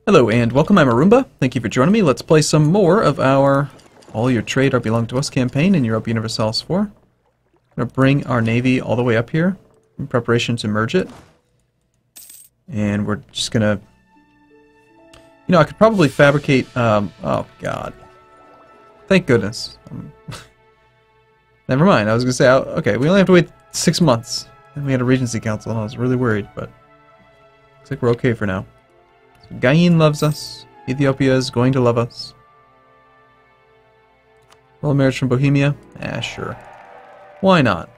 Hello and welcome, I'm Arumba. Thank you for joining me. Let's play some more of our All Your Trade Are Belong to Us campaign in Europa Universalis IV. I'm going to bring our navy all the way up here in preparation to merge it. And we're just going to... You know, I could probably fabricate... oh, God. Thank goodness. Never mind, I was going to say, okay, we only have to wait 6 months. And we had a Regency Council and I was really worried, but... looks like we're okay for now. Gain loves us. Ethiopia is going to love us. Royal marriage from Bohemia? Ah, sure. Why not?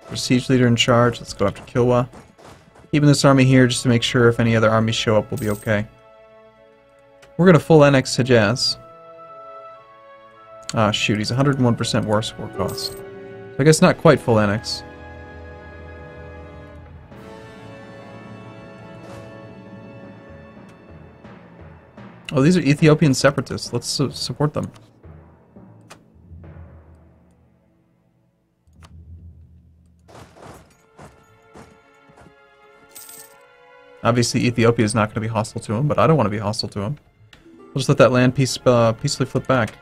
For siege leader in charge, let's go after Kilwa. Keeping this army here just to make sure if any other armies show up we'll be okay. We're going to full annex Hejaz. Ah, shoot, he's 101% war score cost. So I guess not quite full annex. Oh, these are Ethiopian separatists. Let's support them. Obviously, Ethiopia is not going to be hostile to him, but I don't want to be hostile to him. We'll just let that land peacefully flip back.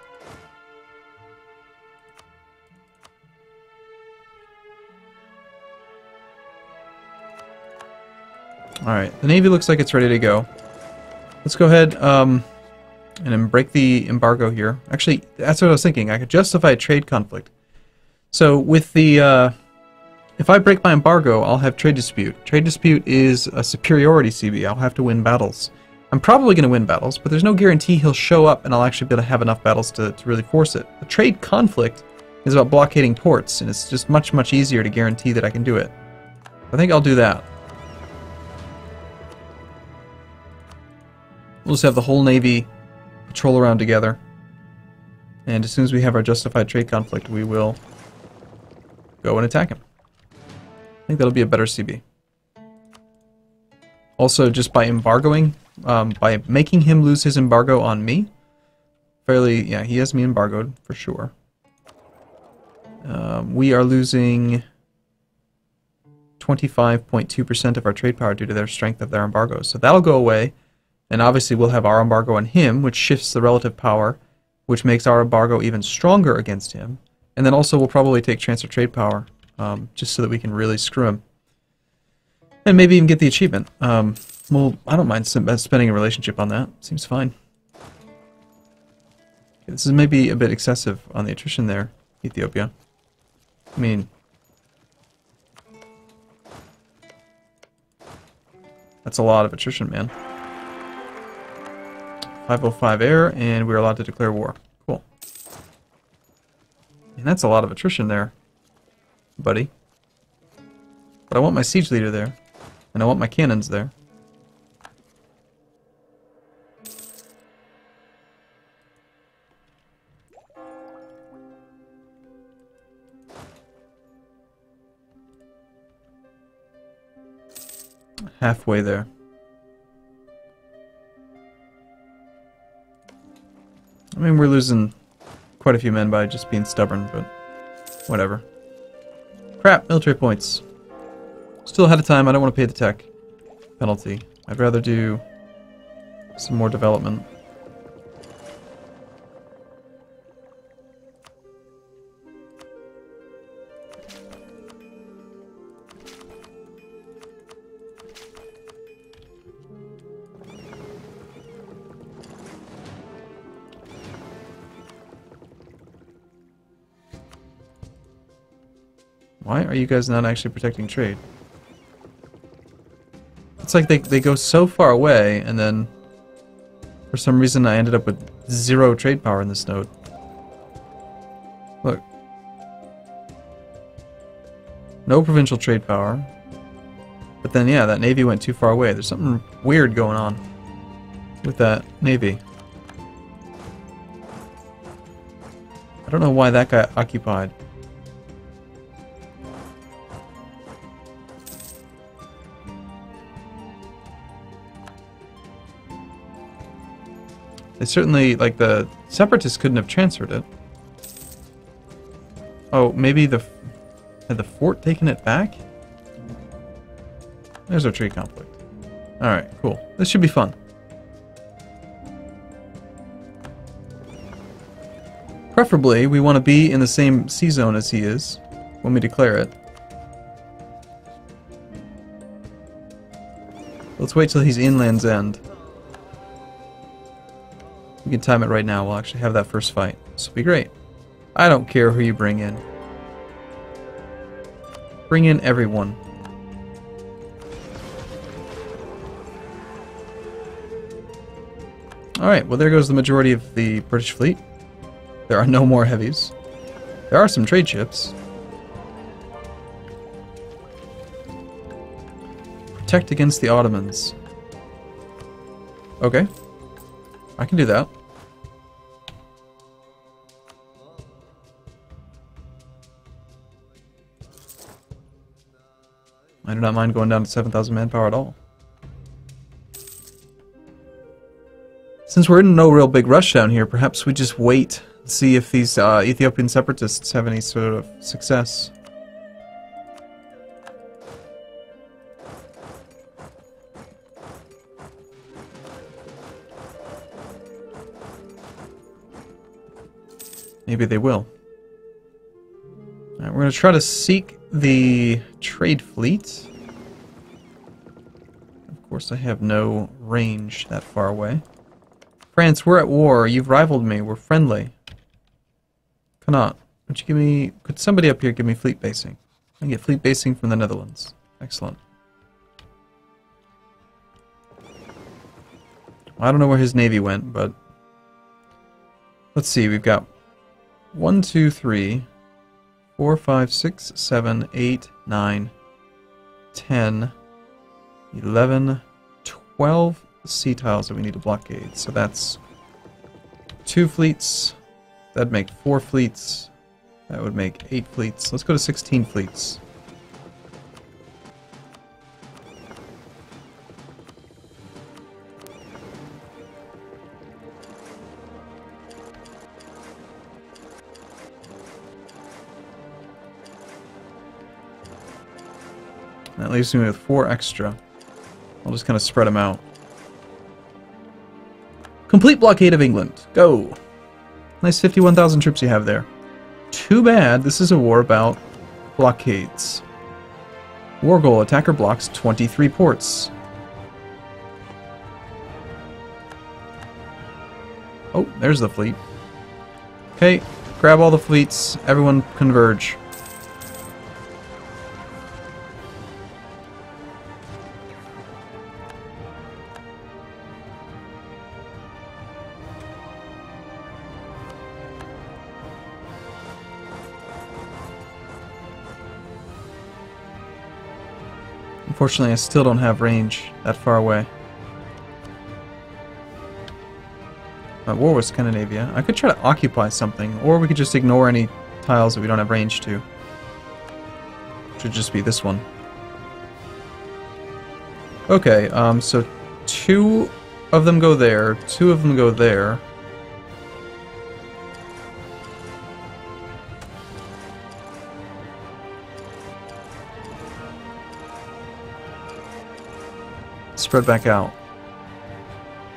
Alright, the Navy looks like it's ready to go. Let's go ahead and then break the embargo here. Actually, that's what I was thinking. I could justify a trade conflict. So with the... if I break my embargo, I'll have trade dispute. Trade dispute is a superiority CB. I'll have to win battles. I'm probably going to win battles, but there's no guarantee he'll show up and I'll actually be able to have enough battles to really force it. A trade conflict is about blockading ports, and it's just much, much easier to guarantee that I can do it. I think I'll do that. We'll just have the whole Navy patrol around together. And as soon as we have our justified trade conflict, we will go and attack him. I think that'll be a better CB. Also, just by embargoing, by making him lose his embargo on me, yeah, he has me embargoed, for sure. We are losing 25.2% of our trade power due to their strength of their embargoes. So that'll go away. And obviously we'll have our embargo on him, which shifts the relative power, which makes our embargo even stronger against him. And then also we'll probably take transfer trade power, just so that we can really screw him. And maybe even get the achievement. Well, I don't mind spending a relationship on that. Seems fine. Okay, this is maybe a bit excessive on the attrition there, Ethiopia. I mean... that's a lot of attrition, man. 505 air, and we're allowed to declare war. Cool. And that's a lot of attrition there, buddy. But I want my siege leader there, and I want my cannons there. Halfway there. I mean, we're losing quite a few men by just being stubborn, but whatever. Crap, military points. Still ahead of time, I don't want to pay the tech penalty. I'd rather do some more development. Why are you guys not actually protecting trade? It's like they go so far away, and then for some reason I ended up with 0 trade power in this node. Look. No provincial trade power. But then, yeah, that navy went too far away. There's something weird going on with that navy. I don't know why that got occupied. They certainly, like, the separatists couldn't have transferred it. Oh, maybe had the fort taken it back? There's our trade conflict. Alright, cool. This should be fun. Preferably, we want to be in the same sea zone as he is when we declare it. Let's wait till he's in Land's End. We can time it right now. We'll actually have that first fight. This will be great. I don't care who you bring in. Bring in everyone. Alright, well there goes the majority of the British fleet. There are no more heavies. There are some trade ships. Protect against the Ottomans. Okay. I can do that. I do not mind going down to 7,000 manpower at all. Since we're in no real big rush down here, perhaps we just wait and see if these Ethiopian separatists have any sort of success. Maybe they will. Alright, we're going to try to seek the trade fleet. Of course, I have no range that far away. France, we're at war. You've rivaled me. We're friendly. Cannot. Would you give me... Could somebody up here give me fleet basing? I can get fleet basing from the Netherlands. Excellent. I don't know where his navy went, but... Let's see, we've got 1, 2, 3, 4, 5, 6, 7, 8, 9, 10, 11, 12 sea tiles that we need to blockade. So that's 2 fleets. That'd make 4 fleets. That would make 8 fleets. Let's go to 16 fleets. That leaves me with 4 extra. I'll just kind of spread them out. Complete blockade of England. Go! Nice 51,000 troops you have there. Too bad this is a war about blockades. War goal, attacker blocks 23 ports. Oh, there's the fleet. Okay, grab all the fleets. Everyone converge. Unfortunately, I still don't have range that far away. War with Scandinavia. I could try to occupy something, or we could just ignore any tiles that we don't have range to. Which would just be this one. Okay, so 2 of them go there, 2 of them go there. Spread back out.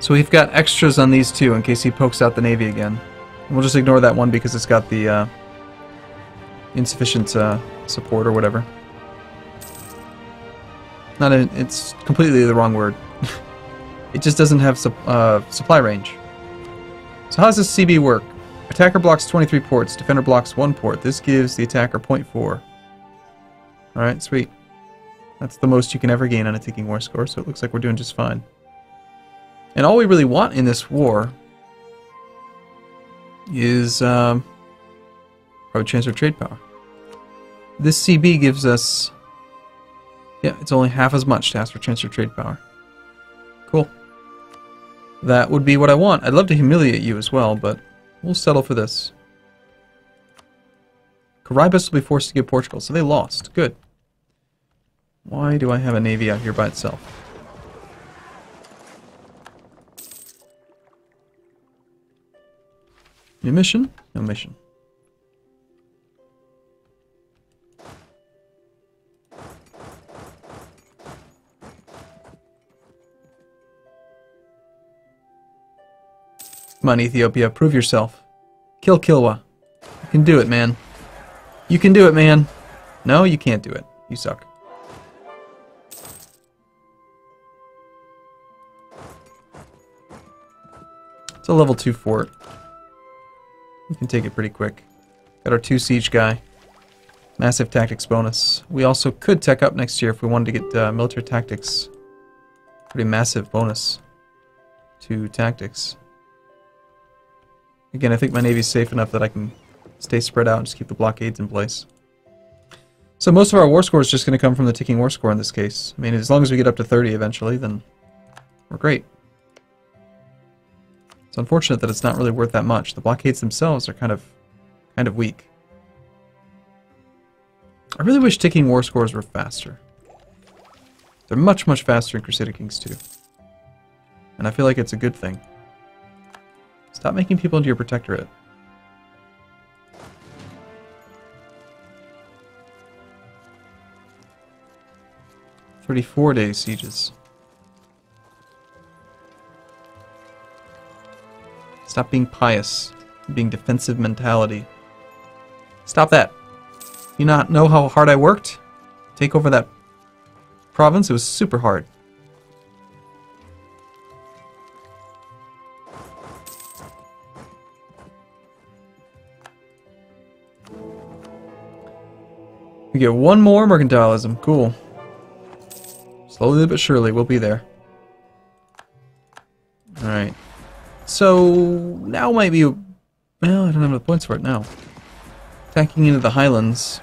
So we've got extras on these 2 in case he pokes out the navy again. We'll just ignore that one because it's got the insufficient support or whatever. It's completely the wrong word. It just doesn't have supply range. So how does this CB work? Attacker blocks 23 ports, defender blocks 1 port. This gives the attacker 0.4. Alright, sweet. That's the most you can ever gain on a ticking war score, so it looks like we're doing just fine. And all we really want in this war is probably transfer trade power. This CB gives us... Yeah, it's only half as much to ask for transfer trade power. Cool. That would be what I want. I'd love to humiliate you as well, but we'll settle for this. Caribus will be forced to give Portugal, so they lost. Good. Why do I have a navy out here by itself? New mission? No mission. Come on, Ethiopia, prove yourself. Kill Kilwa. You can do it, man. You can do it, man. No, you can't do it. You suck. It's a level 2 fort. We can take it pretty quick. Got our 2 siege guy. Massive tactics bonus. We also could tech up next year if we wanted to get military tactics. Pretty massive bonus to tactics. Again, I think my navy's safe enough that I can stay spread out and just keep the blockades in place. So most of our war score is just going to come from the ticking war score in this case. I mean, as long as we get up to 30 eventually, then we're great. It's unfortunate that it's not really worth that much. The blockades themselves are kind of weak. I really wish ticking war scores were faster. They're much, much faster in Crusader Kings 2. And I feel like it's a good thing. Stop making people into your protectorate. "34-day sieges. Stop being pious, being defensive mentality. Stop that. You not know how hard I worked? Take over that province? It was super hard. We get one more mercantilism. Cool. Slowly but surely, we'll be there. Alright. So, now might be... Well, I don't have enough points for it now. Attacking into the highlands.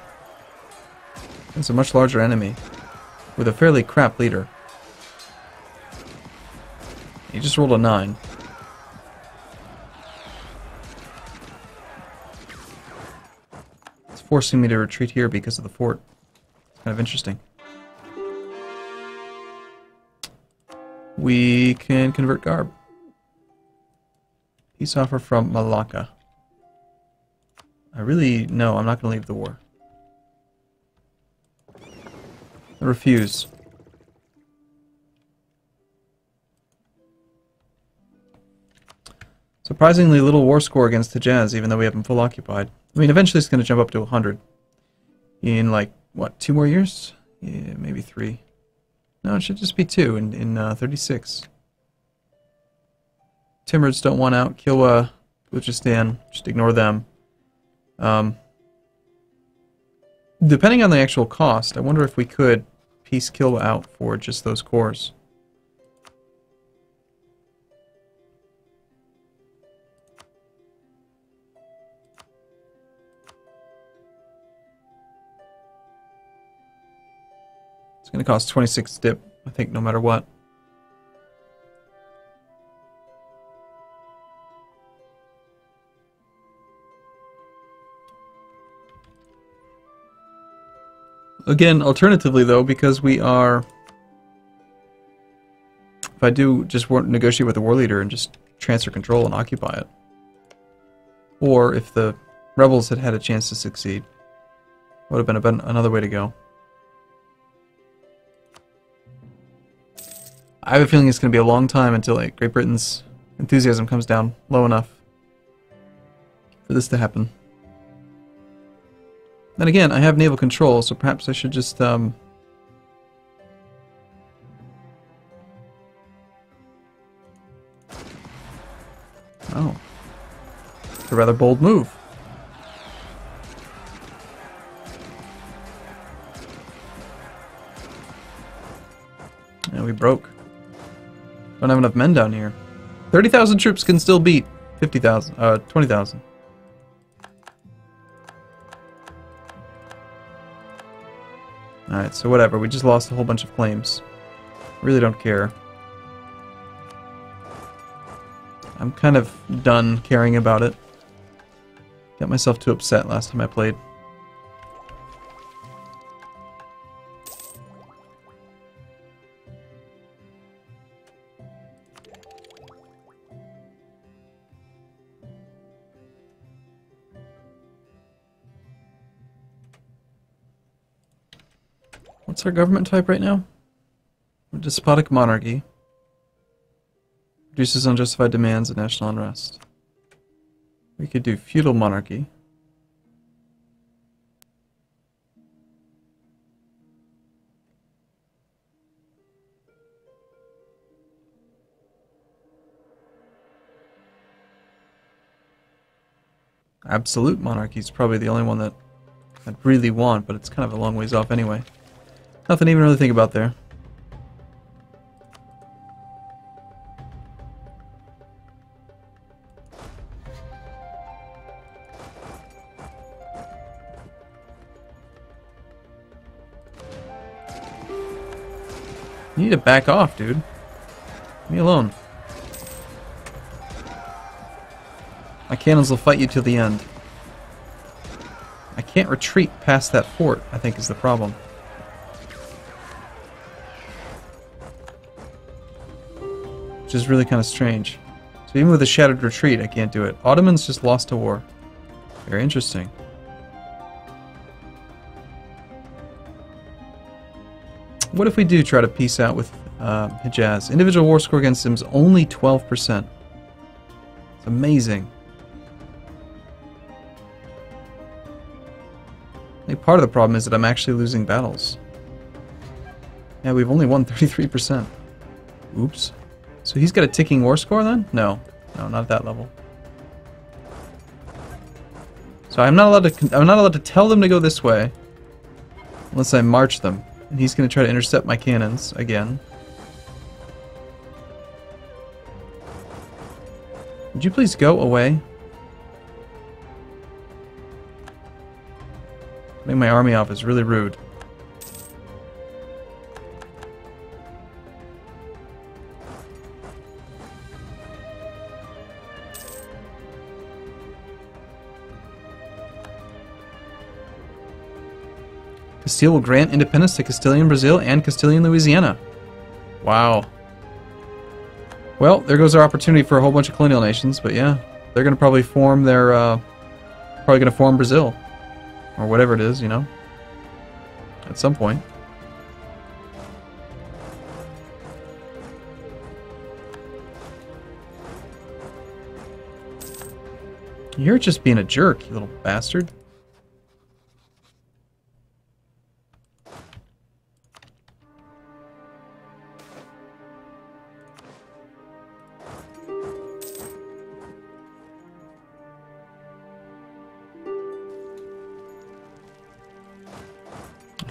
It's a much larger enemy. With a fairly crap leader. He just rolled a 9. It's forcing me to retreat here because of the fort. It's kind of interesting. We can convert garb. Peace offer from Malacca. No, I'm not going to leave the war. I refuse. Surprisingly little war score against Hejaz, even though we have them full occupied. I mean, eventually it's going to jump up to 100. In, like, what, 2 more years? Yeah, maybe 3. No, it should just be 2 in 36. Timurids don't want out. Kilwa, Balochistan, just ignore them. Depending on the actual cost, I wonder if we could piece Kilwa out for just those cores. It's going to cost 26 dip, I think, no matter what. Again, alternatively though, because we are... If I do just negotiate with the war leader and just transfer control and occupy it. Or if the rebels had had a chance to succeed. Would have been another way to go. I have a feeling it's going to be a long time until Great Britain's enthusiasm comes down low enough for this to happen. Then again, I have naval control, so perhaps I should just, Oh. It's a rather bold move. Yeah, we broke. Don't have enough men down here. 30,000 troops can still beat 50,000, 20,000. Alright, so whatever, we just lost a whole bunch of claims. Really don't care. I'm kind of done caring about it. Got myself too upset last time I played. What's our government type right now? Despotic monarchy. Reduces unjustified demands and national unrest. We could do feudal monarchy. Absolute monarchy is probably the only one that I'd really want, but it's kind of a long ways off anyway. Nothing to even really think about there. You need to back off, dude. Leave me alone. My cannons will fight you till the end. I can't retreat past that fort, I think is the problem. Which is really kind of strange. So even with a shattered retreat, I can't do it. Ottomans just lost a war. Very interesting. What if we do try to peace out with Hijaz? Individual war score against him is only 12%. It's amazing. I think part of the problem is that I'm actually losing battles. Yeah, we've only won 33%. Oops. So he's got a ticking war score then? No. No, not at that level. So I'm not allowed to tell them to go this way unless I march them. And he's going to try to intercept my cannons again. Would you please go away? Cutting my army off is really rude. Castile will grant independence to Castilian Brazil and Castilian Louisiana. Wow. Well, there goes our opportunity for a whole bunch of colonial nations, but yeah, they're going to probably form their, probably going to form Brazil. Or whatever it is, you know, at some point. You're just being a jerk, you little bastard.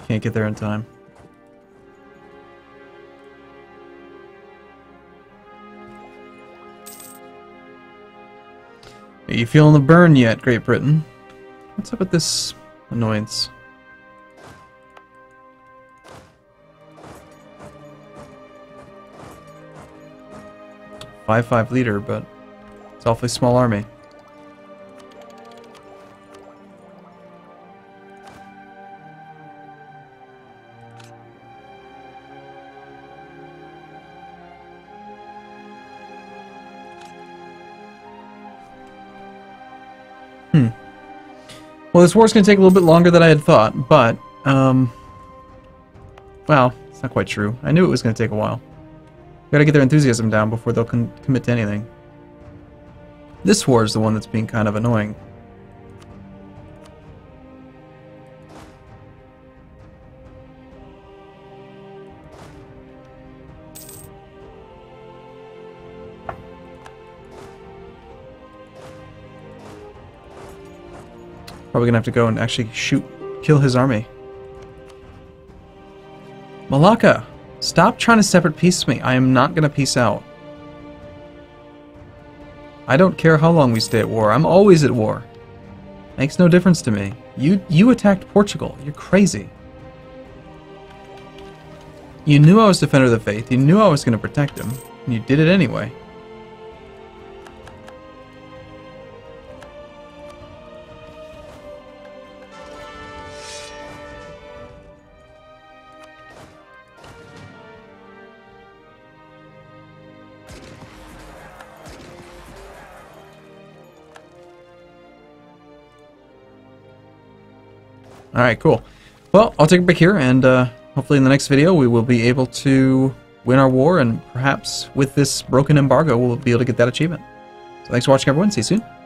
Can't get there in time. Are you feeling the burn yet, Great Britain? What's up with this annoyance? "5-5 leader, but it's an awfully small army. Well, this war's going to take a little bit longer than I had thought, but, well, it's not quite true. I knew it was going to take a while. Gotta get their enthusiasm down before they'll commit to anything. This war is the one that's being kind of annoying. Probably gonna have to go and actually kill his army. Malacca! Stop trying to separate peace me. I am not gonna peace out. I don't care how long we stay at war. I'm always at war. Makes no difference to me. You attacked Portugal. You're crazy. You knew I was Defender of the Faith. You knew I was gonna protect him. And you did it anyway. Alright, cool. Well, I'll take a break here, and hopefully in the next video we will be able to win our war, and perhaps with this broken embargo we'll be able to get that achievement. So thanks for watching, everyone. See you soon.